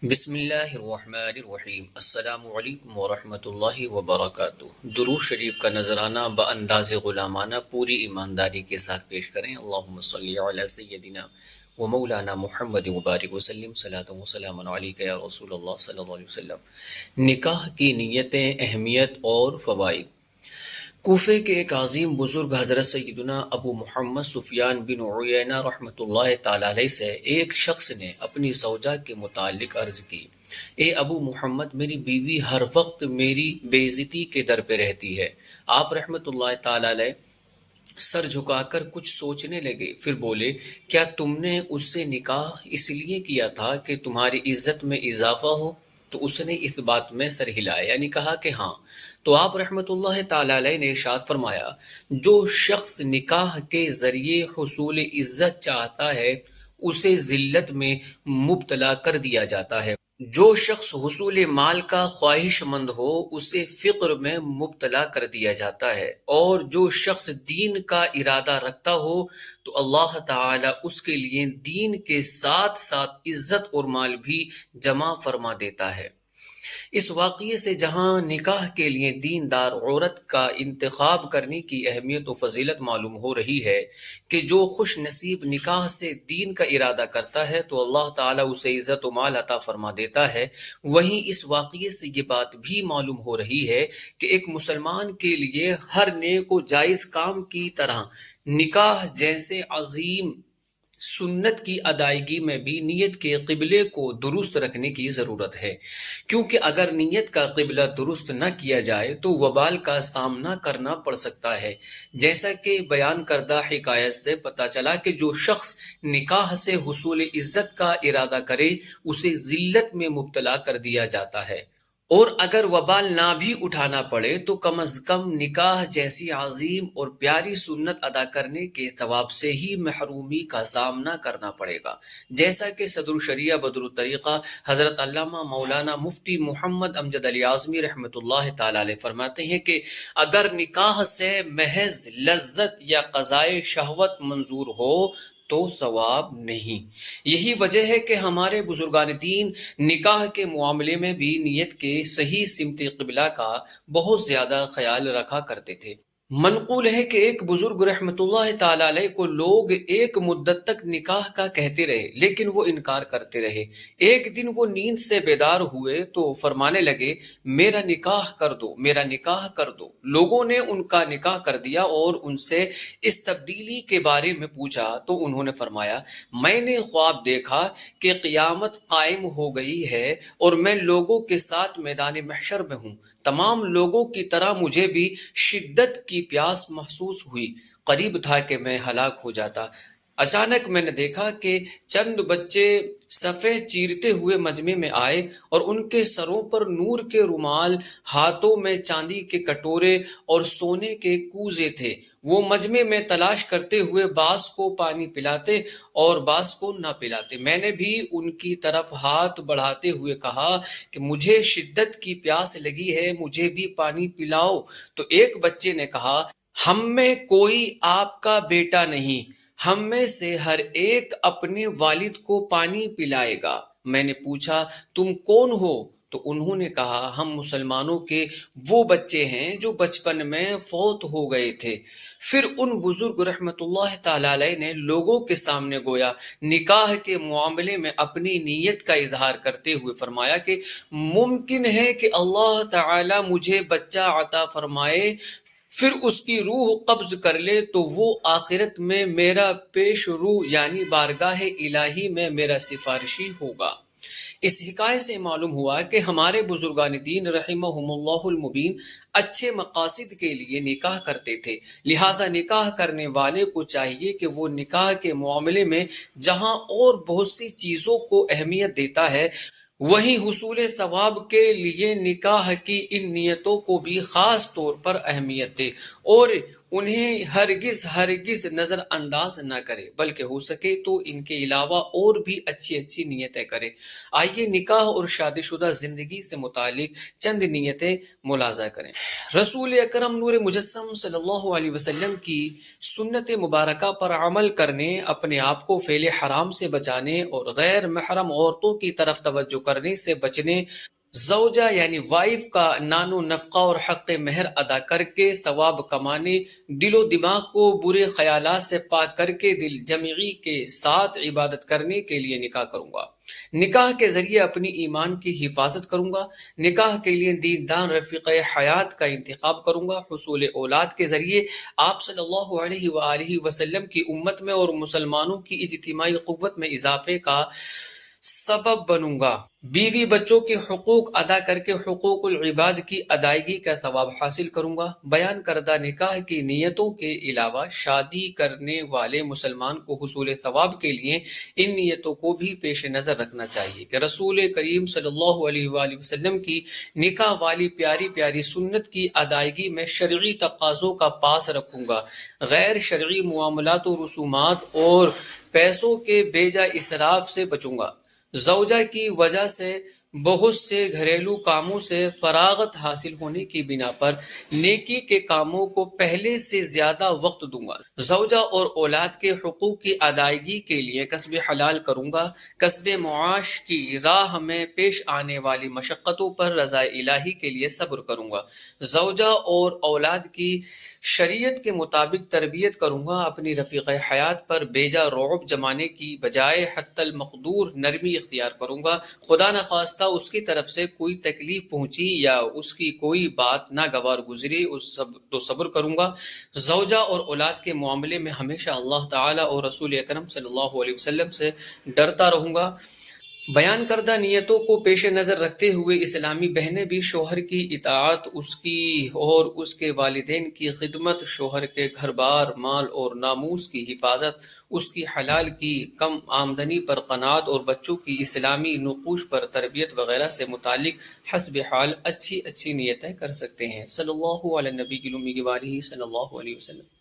بسم اللہ الرحمن الرحیم۔ السلام علیکم ورحمۃ اللہ وبرکاتہ۔ درود شریف کا نذرانہ بانداز غلامانہ پوری ایمانداری کے ساتھ پیش کریں۔ اللہم صلی علی سیدنا و مولانا محمد مبارک وسلم، صلاۃ و سلام علیک یا رسول اللہ صلی اللہ علیہ وسلم۔ نکاح کی نیتیں، اہمیت اور فوائد۔ کوفے کے ایک عظیم بزرگ حضرت سیدنا ابو محمد سفیان بن عیینہ رحمۃ اللہ تعالی علیہ سے ایک شخص نے اپنی زوجہ کے متعلق عرض کی: اے ابو محمد، میری بیوی ہر وقت میری بے عزتی کے در پہ رہتی ہے۔ آپ رحمۃ اللہ تعالی علیہ سر جھکا کر کچھ سوچنے لگے، پھر بولے: کیا تم نے اس سے نکاح اس لیے کیا تھا کہ تمہاری عزت میں اضافہ ہو؟ تو اس نے اس بات میں سر ہلایا، یعنی کہا کہ ہاں۔ تو آپ رحمۃ اللہ تعالی علیہ نے ارشاد فرمایا: جو شخص نکاح کے ذریعے حصول عزت چاہتا ہے اسے ذلت میں مبتلا کر دیا جاتا ہے۔ جو شخص حصول مال کا خواہش مند ہو اسے فقر میں مبتلا کر دیا جاتا ہے، اور جو شخص دین کا ارادہ رکھتا ہو تو اللہ تعالی اس کے لیے دین کے ساتھ ساتھ عزت اور مال بھی جمع فرما دیتا ہے۔ اس واقعے سے جہاں نکاح کے لیے دیندار عورت کا انتخاب کرنے کی اہمیت و فضیلت معلوم ہو رہی ہے کہ جو خوش نصیب نکاح سے دین کا ارادہ کرتا ہے تو اللہ تعالیٰ اسے عزت و مال عطا فرما دیتا ہے، وہیں اس واقعے سے یہ بات بھی معلوم ہو رہی ہے کہ ایک مسلمان کے لیے ہر نیک و جائز کام کی طرح نکاح جیسے عظیم سنت کی ادائیگی میں بھی نیت کے قبلے کو درست رکھنے کی ضرورت ہے، کیونکہ اگر نیت کا قبلہ درست نہ کیا جائے تو وبال کا سامنا کرنا پڑ سکتا ہے۔ جیسا کہ بیان کردہ حکایت سے پتہ چلا کہ جو شخص نکاح سے حصول عزت کا ارادہ کرے اسے ذلت میں مبتلا کر دیا جاتا ہے، اور اگر وبال نہ بھی اٹھانا پڑے تو کم از کم نکاح جیسی عظیم اور پیاری سنت ادا کرنے کے ثواب سے ہی محرومی کا سامنا کرنا پڑے گا۔ جیسا کہ صدر الشریعہ بدر الطریقہ حضرت علامہ مولانا مفتی محمد امجد علی اعظمی رحمۃ اللہ تعالی علیہ فرماتے ہیں کہ اگر نکاح سے محض لذت یا قضائے شہوت منظور ہو تو ثواب نہیں۔ یہی وجہ ہے کہ ہمارے بزرگان دین نکاح کے معاملے میں بھی نیت کے صحیح سمت قبلہ کا بہت زیادہ خیال رکھا کرتے تھے۔ منقول ہے کہ ایک بزرگ رحمت اللہ تعالی علیہ کو لوگ ایک مدت تک نکاح کا کہتے رہے لیکن وہ انکار کرتے رہے۔ ایک دن وہ نیند سے بیدار ہوئے تو فرمانے لگے: میرا نکاح کر دو، میرا نکاح کر دو۔ لوگوں نے ان کا نکاح کر دیا اور ان سے اس تبدیلی کے بارے میں پوچھا تو انہوں نے فرمایا: میں نے خواب دیکھا کہ قیامت قائم ہو گئی ہے اور میں لوگوں کے ساتھ میدان محشر میں ہوں۔ تمام لوگوں کی طرح مجھے بھی شدت کی پیاس محسوس ہوئی، قریب تھا کہ میں ہلاک ہو جاتا۔ اچانک میں نے دیکھا کہ چند بچے صفیں چیرتے ہوئے مجمع میں آئے اور ان کے سروں پر نور کے رومال، ہاتھوں میں چاندی کے کٹورے اور سونے کے کوزے تھے۔ وہ مجمع میں تلاش کرتے ہوئے بعض کو پانی پلاتے اور بعض کو نہ پلاتے۔ میں نے بھی ان کی طرف ہاتھ بڑھاتے ہوئے کہا کہ مجھے شدت کی پیاس لگی ہے، مجھے بھی پانی پلاؤ۔ تو ایک بچے نے کہا: ہم میں کوئی آپ کا بیٹا نہیں، ہم میں سے ہر ایک اپنے والد کو پانی پلائے گا۔ میں نے پوچھا: تم کون ہو؟ تو انہوں نے کہا: ہم مسلمانوں کے وہ بچے ہیں جو بچپن میں فوت ہو گئے تھے۔ پھر ان بزرگ رحمت اللہ تعالی علیہ نے لوگوں کے سامنے گویا نکاح کے معاملے میں اپنی نیت کا اظہار کرتے ہوئے فرمایا کہ ممکن ہے کہ اللہ تعالی مجھے بچہ عطا فرمائے، پھر اس کی روح قبض کر لے تو وہ آخرت میں میرا پیش رو یعنی بارگاہ الہی میں میرا سفارشی ہوگا۔ اس حکایت سے معلوم ہوا کہ ہمارے بزرگان دین رحمہم اللہ المبین اچھے مقاصد کے لیے نکاح کرتے تھے، لہٰذا نکاح کرنے والے کو چاہیے کہ وہ نکاح کے معاملے میں جہاں اور بہت سی چیزوں کو اہمیت دیتا ہے وہیں حصول ثواب کے لیے نکاح کی ان نیتوں کو بھی خاص طور پر اہمیت دے اور انہیں ہرگز نظر انداز نہ کرے، بلکہ ہو سکے تو ان کے علاوہ اور بھی اچھی اچھی نیتیں کرے۔ آئیے نکاح اور شادی شدہ زندگی سے متعلق چند نیتیں ملاحظہ کریں۔ رسول اکرم نور مجسم صلی اللہ علیہ وسلم کی سنت مبارکہ پر عمل کرنے، اپنے آپ کو فعل حرام سے بچانے اور غیر محرم عورتوں کی طرف توجہ کرنے سے بچنے، زوجہ یعنی وائف کا نان و نفقہ اور حق مہر ادا کر کے ثواب کمانے، دل و دماغ کو برے خیالات سے پاک کر کے دل جمعی کے ساتھ عبادت کرنے کے لیے نکاح کروں گا۔ نکاح کے ذریعے اپنی ایمان کی حفاظت کروں گا۔ نکاح کے لیے دیندار رفیق حیات کا انتخاب کروں گا۔ حصول اولاد کے ذریعے آپ صلی اللہ علیہ وآلہ وسلم کی امت میں اور مسلمانوں کی اجتماعی قوت میں اضافے کا سبب بنوں گا۔ بیوی بچوں کے حقوق ادا کر کے حقوق العباد کی ادائیگی کا ثواب حاصل کروں گا۔ بیان کردہ نکاح کی نیتوں کے علاوہ شادی کرنے والے مسلمان کو حصول ثواب کے لیے ان نیتوں کو بھی پیش نظر رکھنا چاہیے کہ رسول کریم صلی اللہ علیہ وآلہ وسلم کی نکاح والی پیاری پیاری سنت کی ادائیگی میں شرعی تقاضوں کا پاس رکھوں گا، غیر شرعی معاملات و رسومات اور پیسوں کے بیجا اسراف سے بچوں گا۔ زوجہ کی وجہ سے بہت سے گھریلو کاموں سے فراغت حاصل ہونے کی بنا پر نیکی کے کاموں کو پہلے سے زیادہ وقت دوں گا۔ زوجہ اور اولاد کے حقوق کی ادائیگی کے لیے کسب حلال کروں گا۔ کسب معاش کی راہ میں پیش آنے والی مشقتوں پر رضا الہی کے لیے صبر کروں گا۔ زوجہ اور اولاد کی شریعت کے مطابق تربیت کروں گا۔ اپنی رفیق حیات پر بیجا رعب جمانے کی بجائے حتی المقدور نرمی اختیار کروں گا۔ خدا نخواستہ اس کی طرف سے کوئی تکلیف پہنچی یا اس کی کوئی بات ناگوار گزری تو صبر کروں گا۔ زوجہ اور اولاد کے معاملے میں ہمیشہ اللہ تعالیٰ اور رسول اکرم صلی اللہ علیہ وسلم سے ڈرتا رہوں گا۔ بیان کردہ نیتوں کو پیش نظر رکھتے ہوئے اسلامی بہنیں بھی شوہر کی اطاعت، اس کی اور اس کے والدین کی خدمت، شوہر کے گھر بار، مال اور ناموس کی حفاظت، اس کی حلال کی کم آمدنی پر قناعت اور بچوں کی اسلامی نقوش پر تربیت وغیرہ سے متعلق حسب حال اچھی نیتیں کر سکتے ہیں۔ صلی اللہ علیہ نبی الامی وآلہ صلی اللہ علیہ وسلم۔